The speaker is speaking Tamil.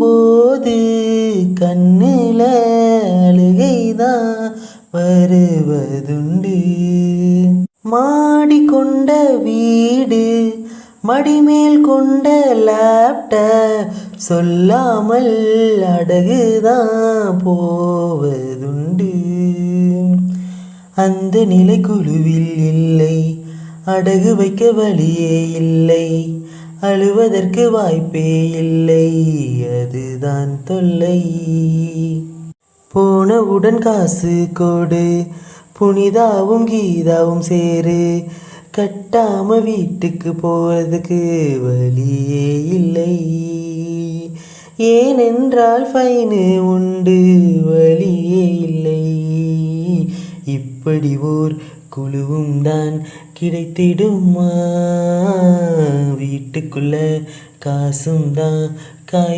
போது கண்ணுல அழுகைதான் வருவதுண்டு. மாடிக்கொண்ட வீடு மடிமேல் கொண்ட லேப்டாப் சொல்லாமல் அடகுதான் போவதுண்டு. அந்த நிலை குழுவில் இல்லை, அடகு வைக்க வழியே இல்லை, அழுவதற்கு வாய்ப்பே இல்லை, அதுதான் தொல்லை. போனவுடன் காசு கோடு, புனிதாவும் கீதாவும் சேரு, கட்டாம வீட்டுக்கு போறதுக்கு வழியே இல்லை. ஏனென்றால் ஃபைனு உண்டு, வழியே இல்லை. இப்படி ஓர் குழுவும் தான் கிடைத்திடுமா? வீட்டுக்குள்ள காசும் தான் காய்